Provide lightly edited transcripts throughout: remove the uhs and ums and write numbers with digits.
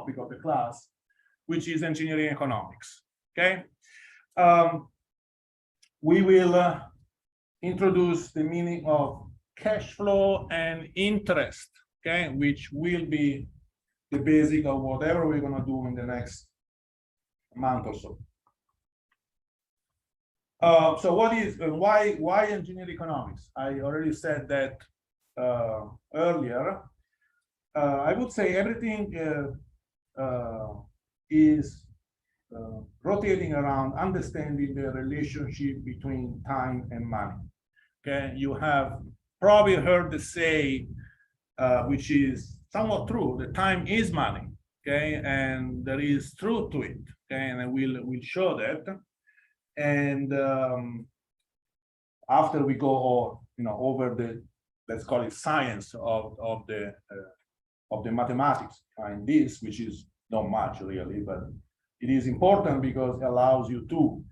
topic of the class, which is engineering economics. Okay, we will introduce the meaning of cash flow and interest, okay, which will be the basic of whatever we're going to do in the next month or so. So what is why engineering economics? I already said that earlier. I would say everything is rotating around understanding the relationship between time and money. Okay, you have probably heard the say, which is somewhat true, that time is money. Okay, and there is truth to it. Okay, and we'll show that. And after we go, over the, let's call it science of the mathematics behind this, which is not much really, but it is important because it allows you to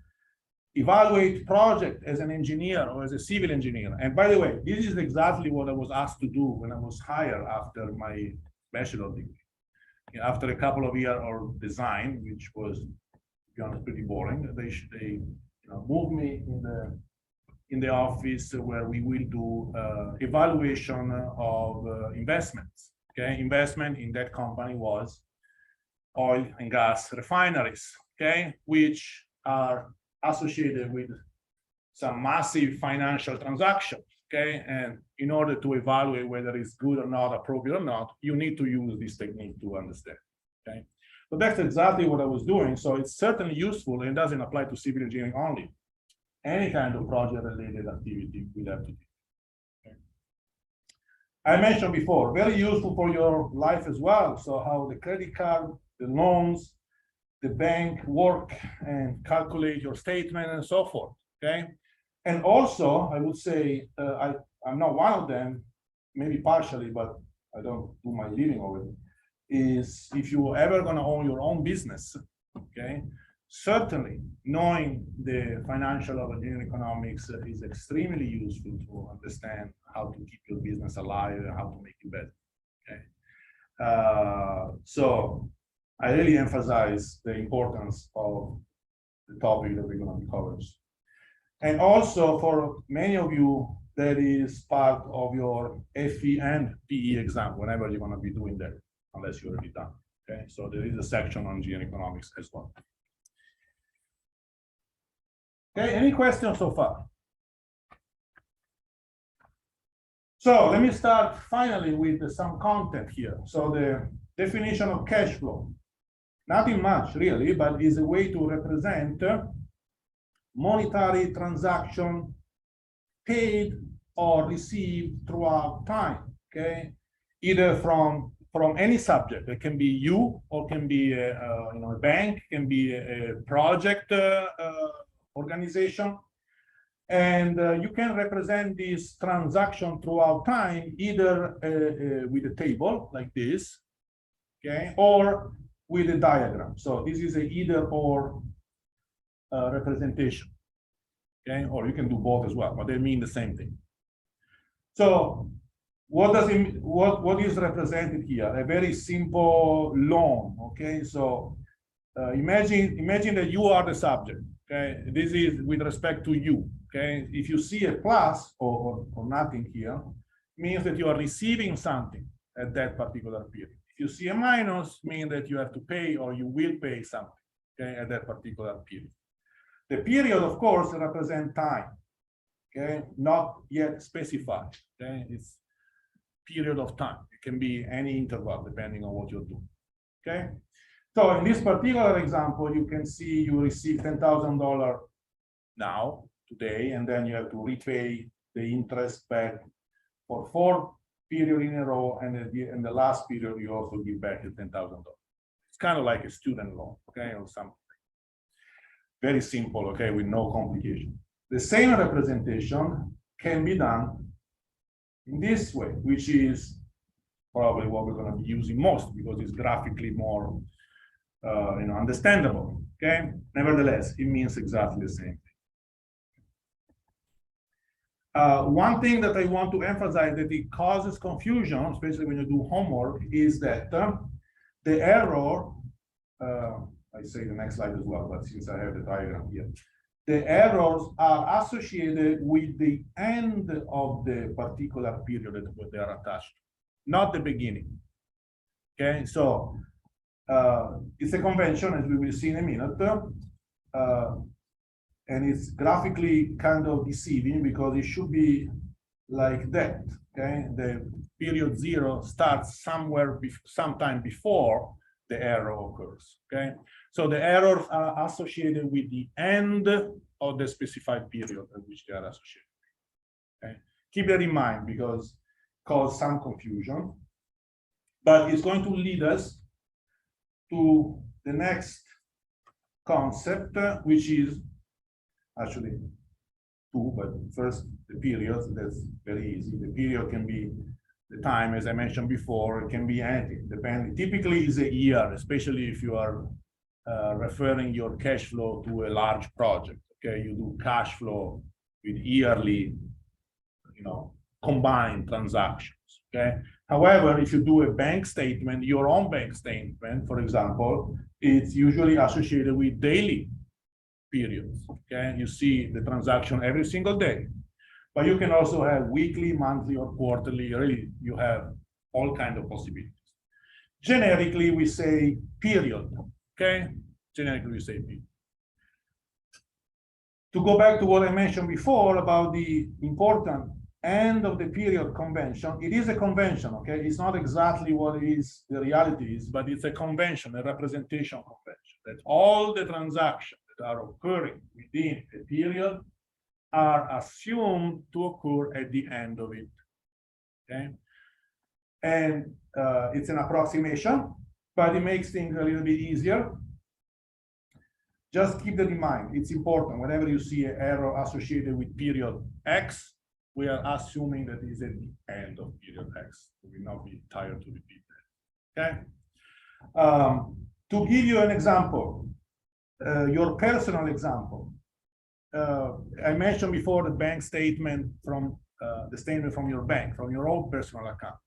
evaluate project as an engineer or as a civil engineer. And by the way, this is exactly what I was asked to do when I was hired after my bachelor degree. After a couple of years of design, which was, to be honest, pretty boring, they moved me in the office where we will do evaluation of investments. Okay, investment in that company was oil and gas refineries, okay, which are associated with some massive financial transactions, okay, and in order to evaluate whether it's good or not, appropriate or not, you need to use this technique to understand, okay. So that's exactly what I was doing. So it's certainly useful and doesn't apply to civil engineering only. Any kind of project-related activity will have to do. I mentioned before, very useful for your life as well. So how the credit card, the loans, the bank work and calculate your statement and so forth, okay? And also, I would say, I'm not one of them, maybe partially, but I don't do my living over it, is if you're ever gonna own your own business, okay? Certainly, knowing the financial of engineering economics is extremely useful to understand how to keep your business alive and how to make it better. Okay, so I really emphasize the importance of the topic that we're going to be covering. And also, for many of you, that is part of your FE and PE exam whenever you're going to be doing that, unless you're already done. Okay, so there is a section on engineering economics as well. Okay, any questions so far? So let me start finally with some content here. So the definition of cash flow, nothing much really, but is a way to represent monetary transaction paid or received throughout time, okay? Either from any subject. It can be you, or can be a bank, can be a project organization, and you can represent this transaction throughout time either with a table like this, okay, or with a diagram. So this is a either or representation, okay, or you can do both as well, but they mean the same thing. So what does it, what is represented here? A very simple loan, okay. So imagine that you are the subject. Okay, this is with respect to you. Okay, if you see a plus or nothing here, means that you are receiving something at that particular period. If you see a minus, means that you have to pay or you will pay something, okay, at that particular period. The period, of course, represents time. Okay, not yet specified. Okay, it's period of time. It can be any interval depending on what you're doing. Okay. So in this particular example, you can see you receive $10,000 now, today, and then you have to repay the interest back for 4 periods in a row, and in the last period, you also give back the $10,000. It's kind of like a student loan, okay, or something. Very simple, okay, with no complication. The same representation can be done in this way, which is probably what we're going to be using most because it's graphically more understandable. Okay, nevertheless, it means exactly the same thing. One thing that I want to emphasize that it causes confusion, especially when you do homework, is that the error, I say the next slide as well, but since I have the diagram here, the errors are associated with the end of the particular period that they are attached to, not the beginning. Okay, so it's a convention, as we will see in a minute, and it's graphically kind of deceiving because it should be like that. Okay, the period 0 starts sometime before the error occurs. Okay, so the errors are associated with the end of the specified period at which they are associated. Okay, keep that in mind because it causes some confusion, but it's going to lead us to the next concept, which is actually two, but first the periods. That's very easy. The period can be the time, as I mentioned before. It can be anything, depending. Typically, is a year, especially if you are referring your cash flow to a large project. Okay, you do cash flow with yearly, combined transactions. Okay. However, if you do a bank statement, your own bank statement, for example, it's usually associated with daily periods. Okay, you see the transaction every single day, but you can also have weekly, monthly, or quarterly. Really, you have all kinds of possibilities. Generically, we say period. Okay, generically we say period. To go back to what I mentioned before about the important end of the period convention, it is a convention. Okay, it's not exactly what it is, the reality is, but it's a convention, a representation convention, that all the transactions that are occurring within a period are assumed to occur at the end of it. Okay, and it's an approximation, but it makes things a little bit easier. Just keep that in mind. It's important. Whenever you see an error associated with period X, we are assuming that is at the end of period X. We will not be tired to repeat that. Okay. To give you an example, your personal example, I mentioned before the bank statement from the statement from your bank, from your own personal account.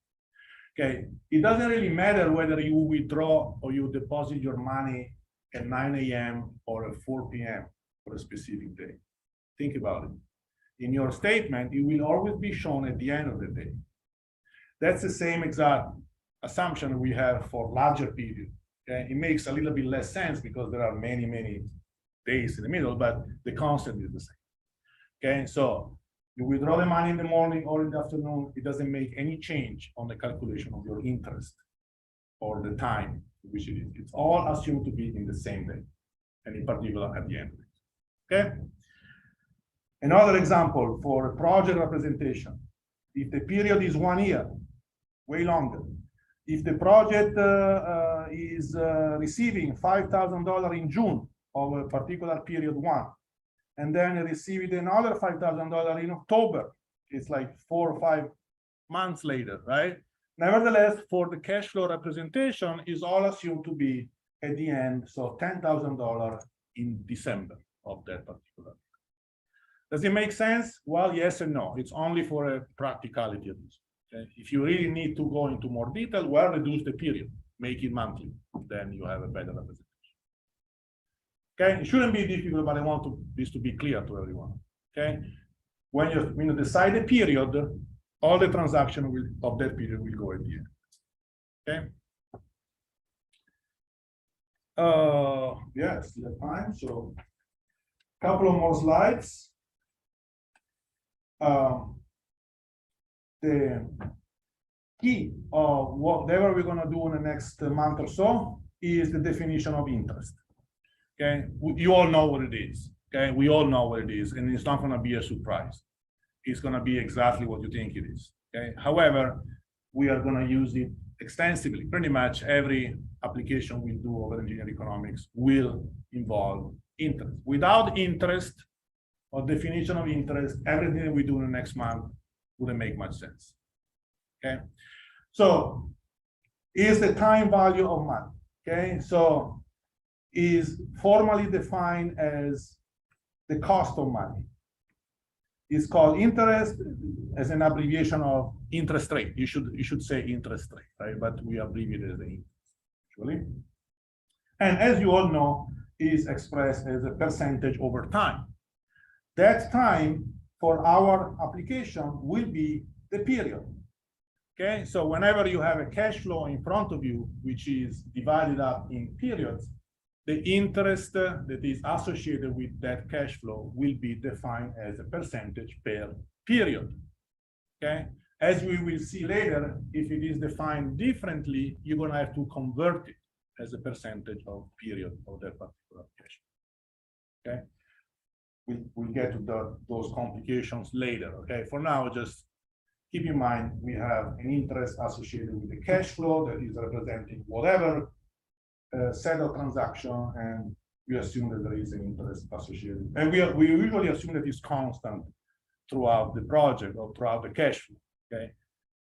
Okay, it doesn't really matter whether you withdraw or you deposit your money at 9 a.m. or at 4 p.m. for a specific day. Think about it. In your statement, it will always be shown at the end of the day. That's the same exact assumption we have for larger periods. Okay? It makes a little bit less sense because there are many, many days in the middle, but the concept is the same. Okay, so you withdraw the money in the morning or in the afternoon, it doesn't make any change on the calculation of your interest or the time which it is. It's all assumed to be in the same day, and in particular at the end of it. Okay. Another example for a project representation. If the period is 1 year, way longer. If the project is receiving $5,000 in June of a particular period 1, and then receiving another $5,000 in October, it's like 4 or 5 months later, right? Nevertheless, for the cash flow representation is all assumed to be at the end, so $10,000 in December of that particular. Does it make sense? Well, yes and no. It's only for a practicality of this. Okay? If you really need to go into more detail, well, reduce the period, make it monthly, then you have a better representation. Okay, it shouldn't be difficult, but I want this to be clear to everyone. Okay, when you decide a period, all the transaction of that period will go at the end. Okay. Yes, we have time. So, a couple of more slides. The key of whatever we're going to do in the next month or so is the definition of interest. Okay, you all know what it is. Okay, we all know what it is, and it's not going to be a surprise. It's going to be exactly what you think it is. Okay, however, we are going to use it extensively. Pretty much every application we do over engineering economics will involve interest. Without interest or definition of interest, everything we do in the next month wouldn't make much sense. Okay, so is the time value of money. Okay, so is formally defined as the cost of money. It's called interest as an abbreviation of interest rate. You should say interest rate, right? But we abbreviate it as the interest. usually. And as you all know, is expressed as a percentage over time. That time for our application will be the period. Okay, so whenever you have a cash flow in front of you, which is divided up in periods, the interest that is associated with that cash flow will be defined as a percentage per period. Okay, as we will see later, if it is defined differently, you're going to have to convert it as a percentage of period of that particular cash flow. Okay, we'll get to those complications later. Okay, for now, just keep in mind we have an interest associated with the cash flow that is representing whatever set of transaction, and we assume that there is an interest associated. And we usually assume that it's constant throughout the project or throughout the cash flow. Okay.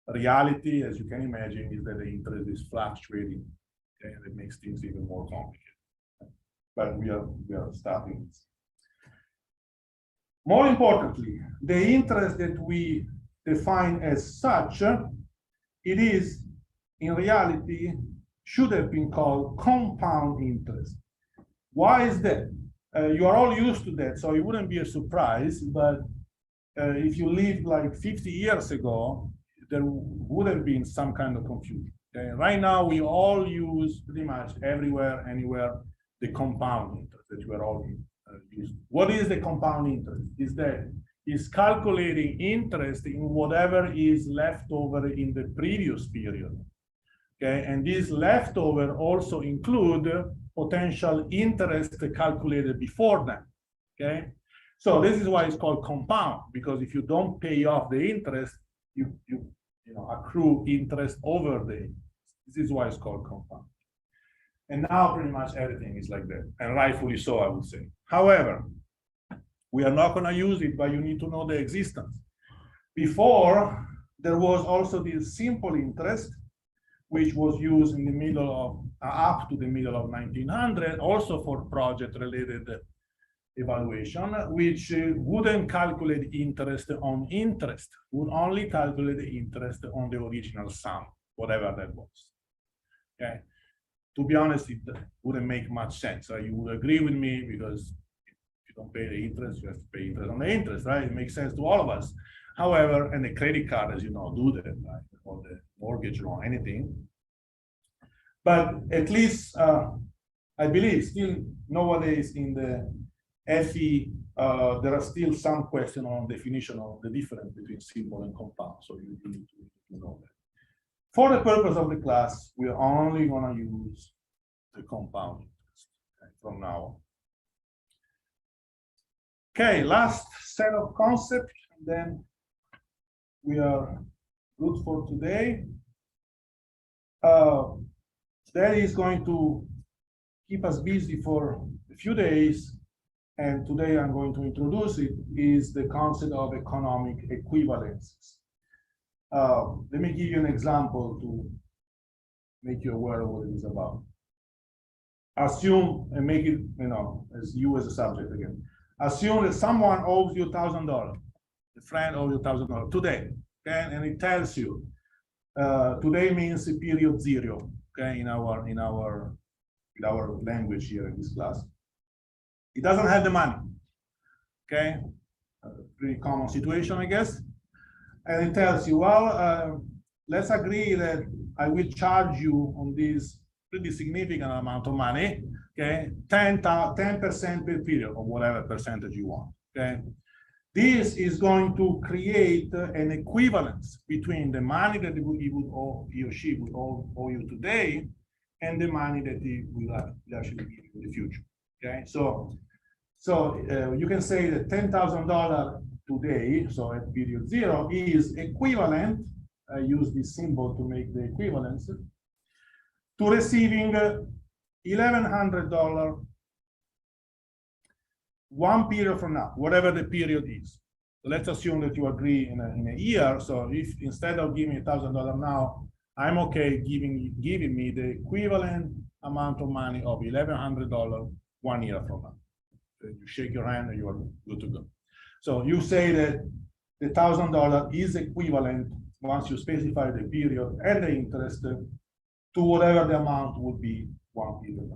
Reality, as you can imagine, is that the interest is fluctuating. Okay, and it makes things even more complicated. But we are starting this. More importantly, the interest that we define as such, it is in reality should have been called compound interest. Why is that? You are all used to that, so it wouldn't be a surprise, but if you lived like 50 years ago, there would have been some kind of confusion. Okay? Right now, we all use pretty much everywhere, anywhere, the compound interest that you are all used to. What is the compound interest? Is that is calculating interest in whatever is left over in the previous period. Okay, and these leftover also include potential interest calculated before that. Okay, so this is why it's called compound, because if you don't pay off the interest, you accrue interest over the interest. This is why it's called compound. And now pretty much everything is like that, and rightfully so, I would say. However, we are not going to use it, but you need to know the existence. Before, there was also this simple interest, which was used in the middle of, up to the middle of 1900, also for project-related evaluation, which wouldn't calculate interest on interest, would only calculate the interest on the original sum, whatever that was. Okay. To be honest, it wouldn't make much sense. You would agree with me, because if you don't pay the interest, you have to pay interest on the interest, right? It makes sense to all of us. However, and the credit card, as you know, do that, right? Or the mortgage loan, anything. But at least I believe still nowadays in the FE, there are still some questions on definition of the difference between simple and compound. So you need to know that. For the purpose of the class, we are only going to use the compound interest, okay, from now on. Okay, last set of concepts, and then we are good for today. That is going to keep us busy for a few days, and today I'm going to introduce it, is the concept of economic equivalences. Let me give you an example to make you aware of what it is about. Assume, and make it, as you as a subject again. Assume that someone owes you $1,000. A friend owes you $1,000 today, okay? And it tells you, today means period zero, okay, in our language here in this class. It doesn't have the money, okay? Pretty common situation, I guess. And it tells you, well, let's agree that I will charge you on this pretty significant amount of money, okay? 10% per period, or whatever percentage you want, okay? This is going to create an equivalence between the money that he or she would owe you today and the money that he will actually give you in the future, okay? So you can say that $10,000 today, so at period zero, is equivalent, I use this symbol to make the equivalence, to receiving $1,100 one period from now, whatever the period is. So let's assume that you agree in a year. So if instead of giving me $1,000 now, I'm okay giving me the equivalent amount of money of $1,100 1 year from now. So you shake your hand and you are good to go. So you say that the $1,000 is equivalent, once you specify the period and the interest, to whatever the amount would be 1 period.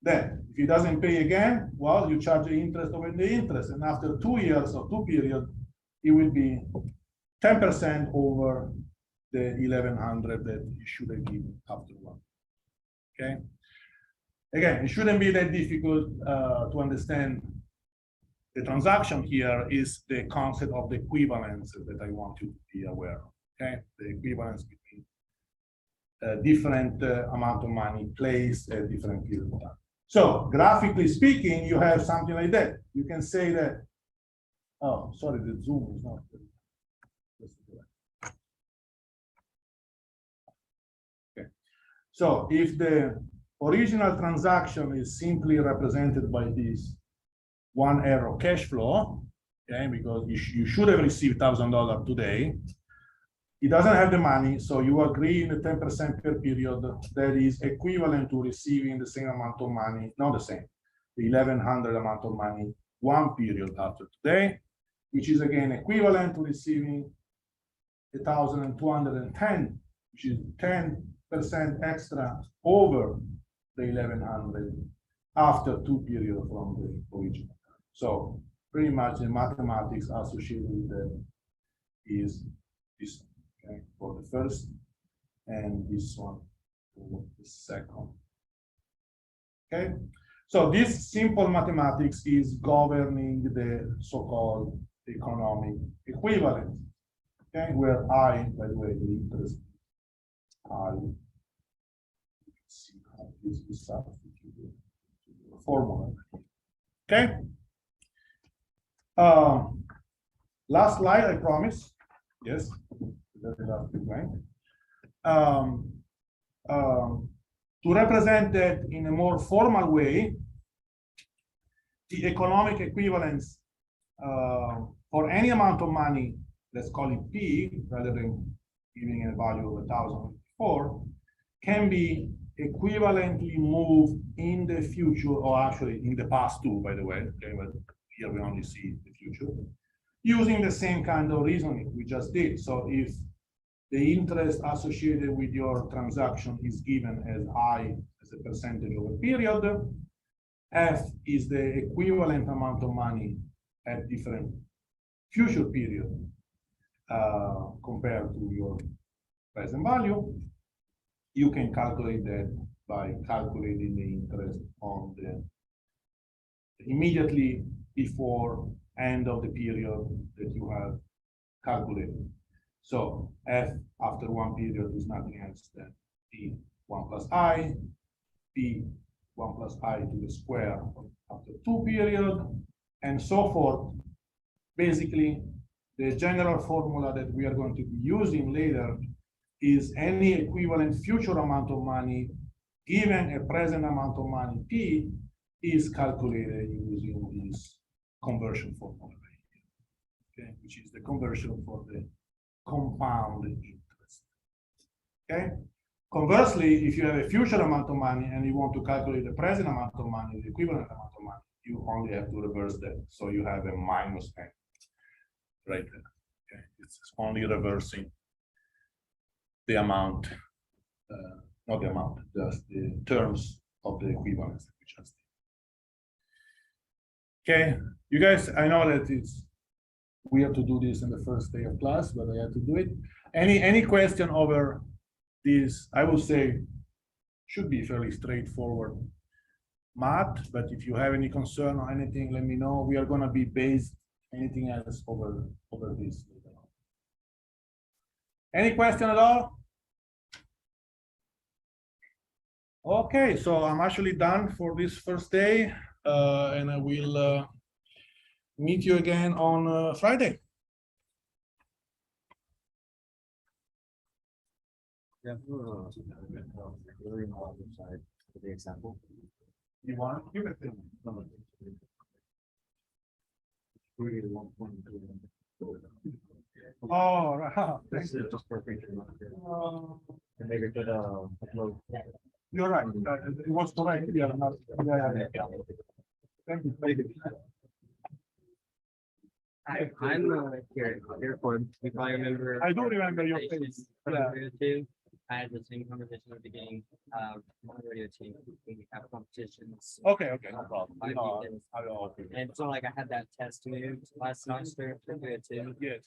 Then, if he doesn't pay again, well, you charge the interest over the interest, and after 2 years or 2 periods, it will be 10% over the 1100 that you should have given after one. Okay. Again, it shouldn't be that difficult to understand. The transaction here is the concept of the equivalence that I want you to be aware of. Okay, the equivalence between different amount of money placed at different period of time. So graphically speaking, you have something like that. You can say that. Oh, sorry, the zoom is not. Okay. So if the original transaction is simply represented by this one arrow cash flow, okay, because you should have received $1,000 today. He doesn't have the money, so you agree in the 10% per period that is equivalent to receiving the same amount of money, not the same, the 1100 amount of money 1 period after today, which is again equivalent to receiving 1,210, which is 10% extra over the 1100 after 2 periods from the original. So pretty much the mathematics associated with that is this, okay, for the first, and this one for the second. Okay, so this simple mathematics is governing the so-called economic equivalence. Okay, where I, by the way, the interest I see how this is substituted to the formula. Okay. Last slide, I promise. Yes, very last slide. To represent that in a more formal way, the economic equivalence for any amount of money, let's call it P, rather than giving a value of 1,004, can be equivalently moved in the future, or actually in the past too, by the way. Okay, but here we only see the future, using the same kind of reasoning we just did. So if the interest associated with your transaction is given as I as a percentage of a period, F is the equivalent amount of money at different future period compared to your present value. You can calculate that by calculating the interest on the immediately before end of the period that you have calculated. So F after 1 period is nothing else than P1 plus I, P1 plus I to the square after 2 period, and so forth. Basically, the general formula that we are going to be using later is any equivalent future amount of money given a present amount of money P is calculated using this conversion formula right here, okay, which is the conversion for the compound interest. Okay. Conversely, if you have a future amount of money and you want to calculate the present amount of money, the equivalent amount of money, you only have to reverse that. So you have a minus N right there. Okay. It's only reversing the amount, not the amount, just the terms of the equivalence that we just did. Okay, you guys, I know that it's weird to do this in the first day of class, but I had to do it. Any question over this? I would say should be fairly straightforward math, but if you have any concern or anything, let me know. We are going to be based anything else over this later on. Any question at all? Okay, so I'm actually done for this first day, and I will meet you again on Friday. Yeah, side for the example. You want to give it to me? Oh, right. This is just for feature. And maybe could upload. You're right. It was correct. Yeah, yeah. Thank you. I'm here for if I remember. I do remember your face. Yeah. I had the same conversation at the beginning, my radio team, we have competitions. Okay, no problem. Five No, weekends. okay. And it's not like I had that test moved last semester, for grade two. Yes,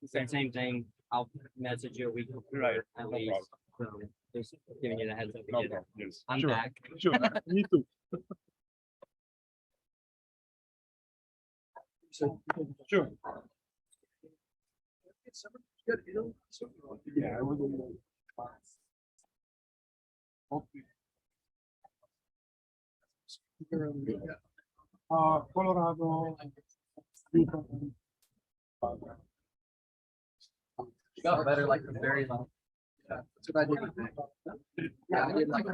Same thing, I'll message you a week before Right, at no least. So just giving you the heads up. no again. problem, yes. I'm Sure, back. Sure, me too. Sure. Yeah, I was in the class. Okay. Colorado. Utah. Got better like the very long. Yeah, that's what I did. Yeah, I did like.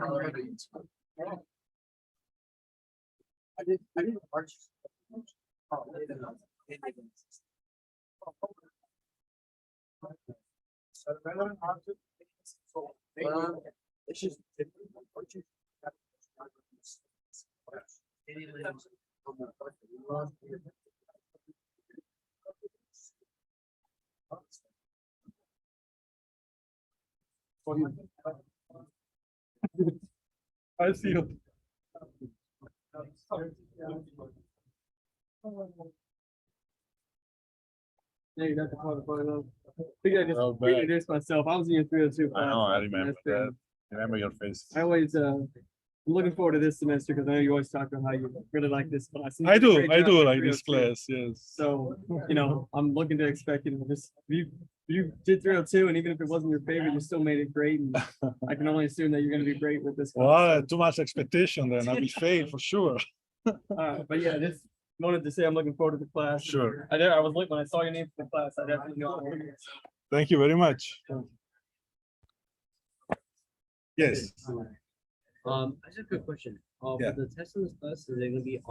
I did March. Oh, I did. It's just. I see you. Yeah, you got the photo. I think I just Oh, bad. introduced myself. I was in your 302 class. I know, I and remember that's been- that. Remember your face. I always, I'm looking forward to this semester because I know you always talk about how you really like this class. and you I did a do, great I job do in like this 302. class, yes. So, you know, I'm looking to expect you to just, you did 302 and even if it wasn't your favorite, you still made it great. And I can only assume that you're gonna do great with this. class. Well, too much expectation then, I will fail for sure. But yeah, just wanted to say I'm looking forward to the class. Sure. I was looking, when I saw your name for the class, I definitely knew. Thank you very much. Yes. I just have a quick question. Yeah. For the test in this class, is it gonna be